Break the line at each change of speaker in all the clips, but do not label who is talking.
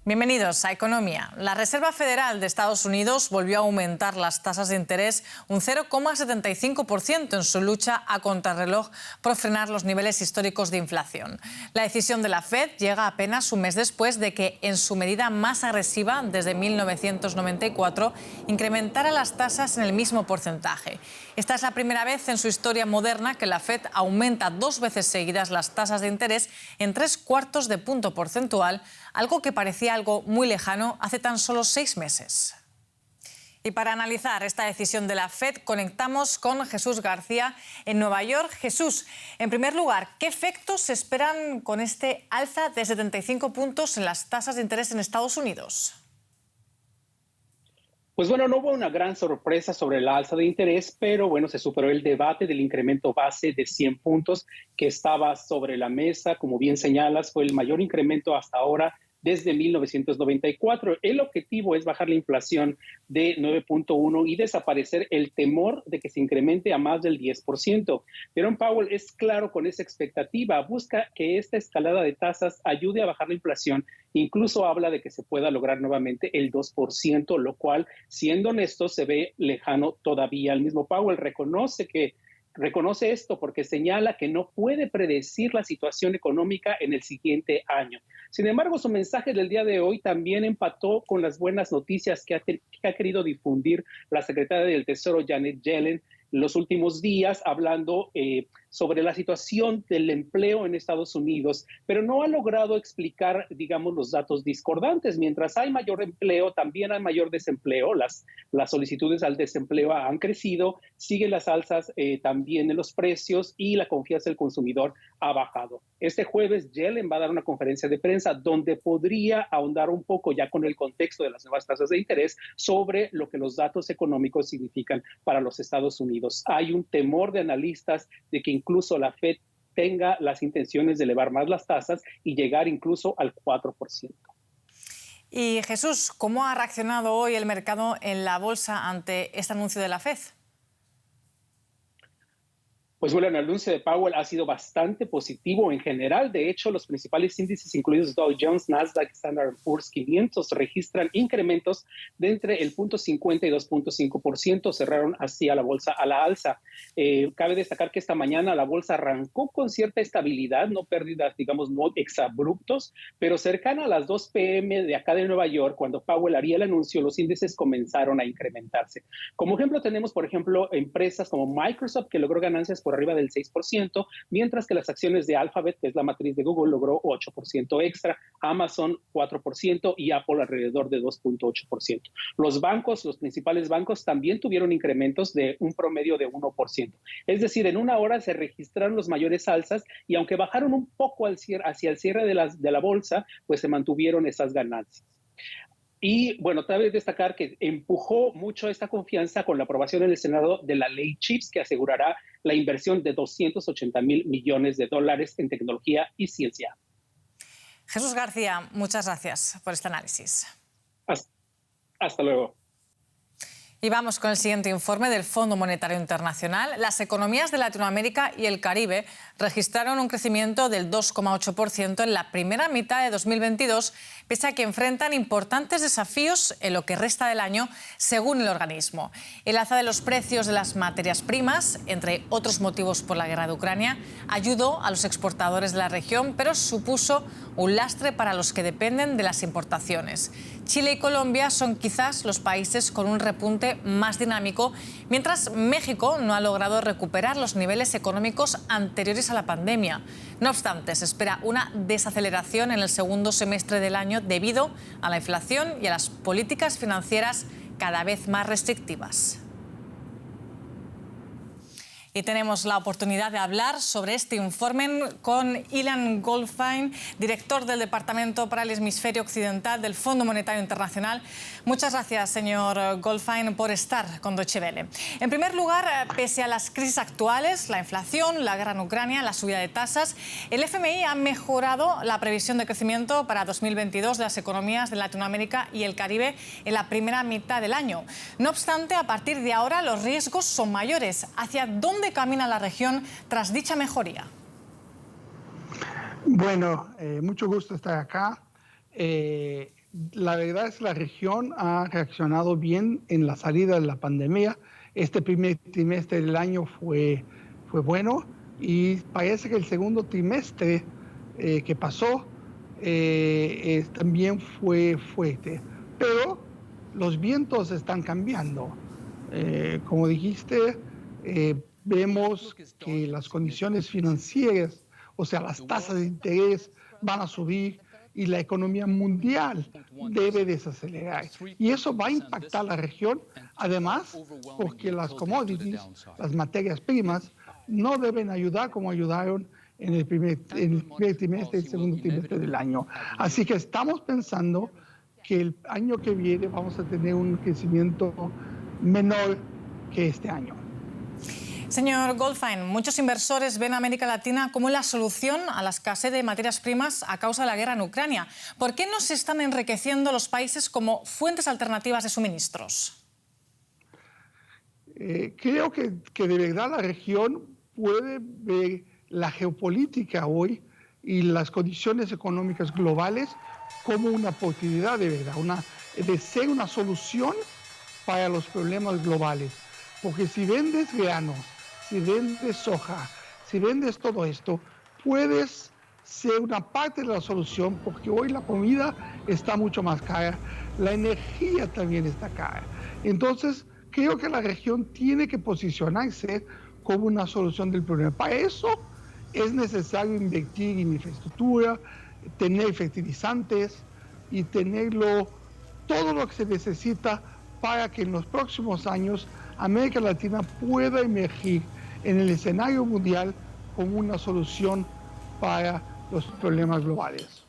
Bienvenidos a Economía. La Reserva Federal de Estados Unidos volvió a aumentar las tasas de interés un 0,75% en su lucha a contrarreloj por frenar los niveles históricos de inflación. La decisión de la Fed llega apenas un mes después de que, en su medida más agresiva desde 1994, incrementara las tasas en el mismo porcentaje. Esta es la primera vez en su historia moderna que la Fed aumenta 2 veces seguidas las tasas de interés en 0,75 de punto porcentual, algo que parecía algo muy lejano hace tan solo 6 meses. Y para analizar esta decisión de la Fed, conectamos con Jesús García en Nueva York. Jesús, en primer lugar, ¿qué efectos se esperan con este alza de 75 puntos en las tasas de interés en Estados Unidos?
Pues bueno, no hubo una gran sorpresa sobre la alza de interés, pero bueno, se superó el debate del incremento base de 100 puntos que estaba sobre la mesa. Como bien señalas, fue el mayor incremento hasta ahora desde 1994. El objetivo es bajar la inflación de 9.1 y desaparecer el temor de que se incremente a más del 10%. Jerome Powell es claro con esa expectativa, busca que esta escalada de tasas ayude a bajar la inflación. Incluso habla de que se pueda lograr nuevamente el 2%, lo cual, siendo honestos, se ve lejano todavía. El mismo Powell reconoce esto porque señala que no puede predecir la situación económica en el siguiente año. Sin embargo, su mensaje del día de hoy también empató con las buenas noticias que ha querido difundir la secretaria del Tesoro, Janet Yellen, los últimos días, hablando sobre la situación del empleo en Estados Unidos, pero no ha logrado explicar, digamos, los datos discordantes. Mientras hay mayor empleo, también hay mayor desempleo. Las solicitudes al desempleo han crecido, siguen las alzas también de los precios y la confianza del consumidor ha bajado. Este jueves, Yellen va a dar una conferencia de prensa donde podría ahondar un poco, ya con el contexto de las nuevas tasas de interés, sobre lo que los datos económicos significan para los Estados Unidos. Hay un temor de analistas de que incluso la Fed tenga las intenciones de elevar más las tasas y llegar incluso al 4%.
Y Jesús, ¿cómo ha reaccionado hoy el mercado en la bolsa ante este anuncio de la Fed?
Pues bueno, el anuncio de Powell ha sido bastante positivo en general. De hecho, los principales índices, incluidos Dow Jones, Nasdaq, Standard & Poor's 500, registran incrementos de entre el 0.50 y 2.5%. Cerraron así a la bolsa a la alza. Cabe destacar que esta mañana la bolsa arrancó con cierta estabilidad, no pérdidas, digamos, no exabruptos, pero cercana a las 2 p.m. de acá de Nueva York, cuando Powell haría el anuncio, los índices comenzaron a incrementarse. Como ejemplo, tenemos, por ejemplo, empresas como Microsoft, que logró ganancias por arriba del 6%, mientras que las acciones de Alphabet, que es la matriz de Google, logró 8% extra, Amazon 4% y Apple alrededor de 2.8%. Los bancos, los principales bancos, también tuvieron incrementos de un promedio de 1%. Es decir, en una hora se registraron los mayores alzas y aunque bajaron un poco hacia el cierre de la bolsa, pues se mantuvieron esas ganancias. Y bueno, cabe destacar que empujó mucho esta confianza con la aprobación en el Senado de la ley CHIPS, que asegurará la inversión de $280,000 millones en tecnología y ciencia.
Jesús García, muchas gracias por este análisis.
Hasta luego.
Y vamos con el siguiente informe del Fondo Monetario Internacional. Las economías de Latinoamérica y el Caribe registraron un crecimiento del 2,8% en la primera mitad de 2022, pese a que enfrentan importantes desafíos en lo que resta del año, según el organismo. El alza de los precios de las materias primas, entre otros motivos por la guerra de Ucrania, ayudó a los exportadores de la región, pero supuso un lastre para los que dependen de las importaciones. Chile y Colombia son quizás los países con un repunte más dinámico, mientras México no ha logrado recuperar los niveles económicos anteriores a la pandemia. No obstante, se espera una desaceleración en el segundo semestre del año debido a la inflación y a las políticas financieras cada vez más restrictivas. Y tenemos la oportunidad de hablar sobre este informe con Ilan Goldfein, director del Departamento para el Hemisferio Occidental del Fondo Monetario Internacional. Muchas gracias, señor Goldfein, por estar con Deutsche Welle. En primer lugar, pese a las crisis actuales, la inflación, la guerra en Ucrania, la subida de tasas, el FMI ha mejorado la previsión de crecimiento para 2022 de las economías de Latinoamérica y el Caribe en la primera mitad del año. No obstante, a partir de ahora los riesgos son mayores. ¿Hacia dónde camina la región tras dicha mejoría?
Bueno, mucho gusto estar acá. La verdad es que la región ha reaccionado bien en la salida de la pandemia. Este primer trimestre del año fue bueno y parece que el segundo trimestre que pasó también fue fuerte. Pero los vientos están cambiando. Como dijiste, vemos que las condiciones financieras, o sea, las tasas de interés van a subir y la economía mundial debe desacelerar. Y eso va a impactar la región, además, porque las commodities, las materias primas, no deben ayudar como ayudaron en el primer trimestre y el segundo trimestre del año. Así que estamos pensando que el año que viene vamos a tener un crecimiento menor que este año.
Señor Goldfein, muchos inversores ven a América Latina como la solución a la escasez de materias primas a causa de la guerra en Ucrania. ¿Por qué no se están enriqueciendo los países como fuentes alternativas de suministros?
Creo que de verdad la región puede ver la geopolítica hoy y las condiciones económicas globales como una oportunidad de verdad, de ser una solución para los problemas globales. Porque si vendes granos, si vendes soja, si vendes todo esto, puedes ser una parte de la solución, porque hoy la comida está mucho más cara, la energía también está cara. Entonces, creo que la región tiene que posicionarse como una solución del problema. Para eso es necesario invertir en infraestructura, tener fertilizantes y tenerlo todo lo que se necesita para que en los próximos años América Latina pueda emergir en el escenario mundial como una solución para los problemas globales.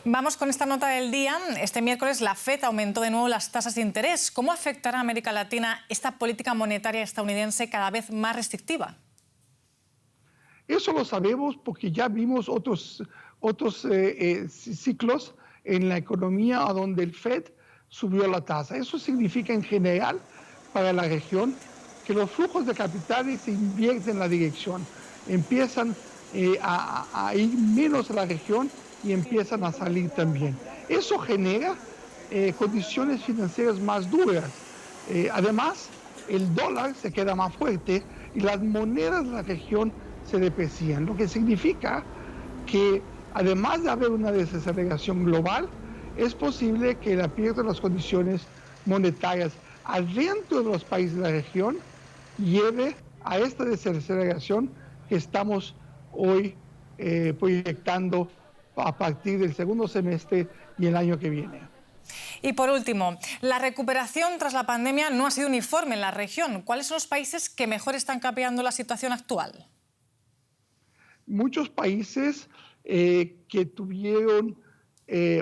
Vamos con esta nota del día. Este miércoles la FED aumentó de nuevo las tasas de interés. ¿Cómo afectará a América Latina esta política monetaria estadounidense cada vez más restrictiva?
Eso lo sabemos porque ya vimos otros ciclos en la economía a donde el FED subió la tasa. Eso significa en general para la región que los flujos de capitales se invierten en la dirección, empiezan a ir menos a la región y empiezan a salir también. Eso genera condiciones financieras más duras. Además, el dólar se queda más fuerte y las monedas de la región se deprecian, lo que significa que además de haber una desaceleración global, es posible que la pierda de las condiciones monetarias adentro de los países de la región lleve a esta desaceleración que estamos hoy proyectando a partir del segundo semestre y el año que viene.
Y por último, la recuperación tras la pandemia no ha sido uniforme en la región. ¿Cuáles son los países que mejor están capeando la situación actual?
Muchos países que tuvieron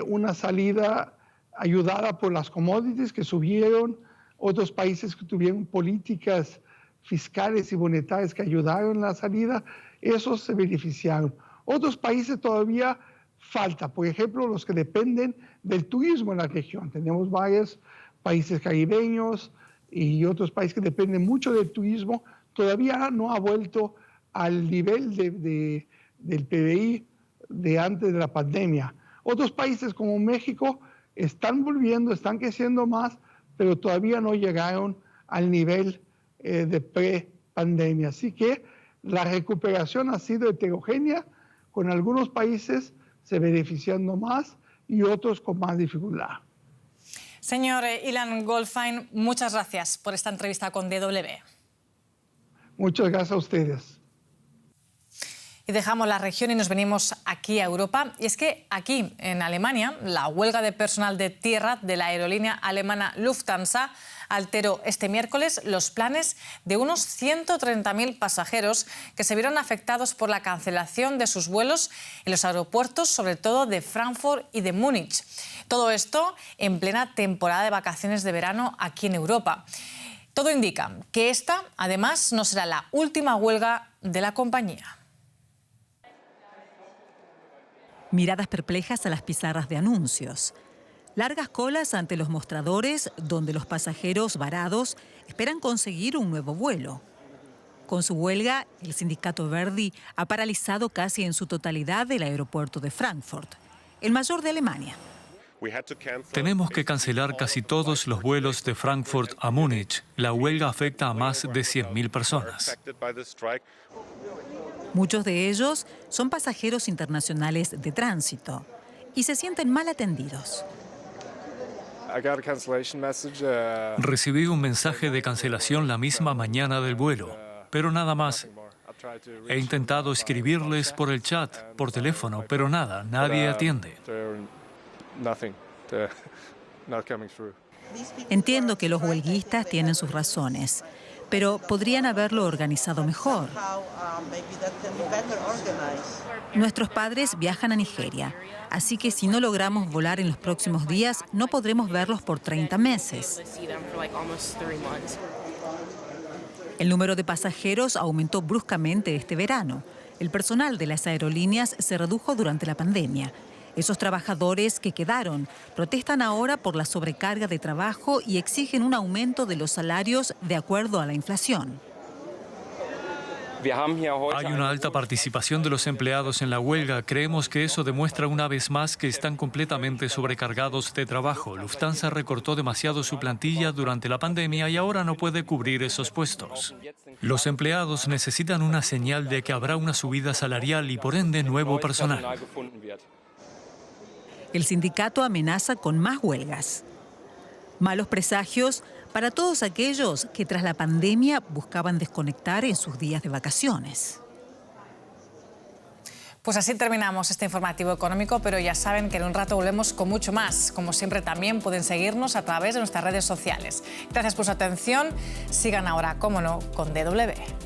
una salida ayudada por las commodities que subieron, otros países que tuvieron políticas fiscales y monetarias que ayudaron en la salida, esos se beneficiaron. Otros países todavía falta, por ejemplo, los que dependen del turismo en la región. Tenemos varios países caribeños y otros países que dependen mucho del turismo, todavía no ha vuelto al nivel del PBI de antes de la pandemia. Otros países como México están volviendo, están creciendo más, pero todavía no llegaron al nivel de pre-pandemia. Así que la recuperación ha sido heterogénea, con algunos países se beneficiando más y otros con más dificultad.
Señor Ilan Goldfein, muchas gracias por esta entrevista con DW.
Muchas gracias a ustedes.
Y dejamos la región y nos venimos aquí a Europa. Y es que aquí, en Alemania, la huelga de personal de tierra de la aerolínea alemana Lufthansa alteró este miércoles los planes de unos 130.000 pasajeros que se vieron afectados por la cancelación de sus vuelos en los aeropuertos, sobre todo de Frankfurt y de Múnich. Todo esto en plena temporada de vacaciones de verano aquí en Europa. Todo indica que esta, además, no será la última huelga de la compañía.
Miradas perplejas a las pizarras de anuncios. Largas colas ante los mostradores donde los pasajeros varados esperan conseguir un nuevo vuelo. Con su huelga, el sindicato Verdi ha paralizado casi en su totalidad el aeropuerto de Frankfurt, el mayor de Alemania.
Tenemos que cancelar casi todos los vuelos de Frankfurt a Múnich. La huelga afecta a más de 100.000 personas.
Muchos de ellos son pasajeros internacionales de tránsito y se sienten mal atendidos.
Recibí un mensaje de cancelación la misma mañana del vuelo, pero nada más. He intentado escribirles por el chat, por teléfono, pero nada, nadie atiende.
Entiendo que los huelguistas tienen sus razones, pero podrían haberlo organizado mejor. Nuestros padres viajan a Nigeria, así que si no logramos volar en los próximos días, no podremos verlos por 30 meses. El número de pasajeros aumentó bruscamente este verano. El personal de las aerolíneas se redujo durante la pandemia. Esos trabajadores que quedaron protestan ahora por la sobrecarga de trabajo y exigen un aumento de los salarios de acuerdo a la inflación.
Hay una alta participación de los empleados en la huelga. Creemos que eso demuestra una vez más que están completamente sobrecargados de trabajo. Lufthansa recortó demasiado su plantilla durante la pandemia y ahora no puede cubrir esos puestos. Los empleados necesitan una señal de que habrá una subida salarial y por ende nuevo personal.
El sindicato amenaza con más huelgas. Malos presagios para todos aquellos que tras la pandemia buscaban desconectar en sus días de vacaciones.
Pues así terminamos este informativo económico, pero ya saben que en un rato volvemos con mucho más. Como siempre, también pueden seguirnos a través de nuestras redes sociales. Gracias por su atención. Sigan ahora, cómo no, con DW.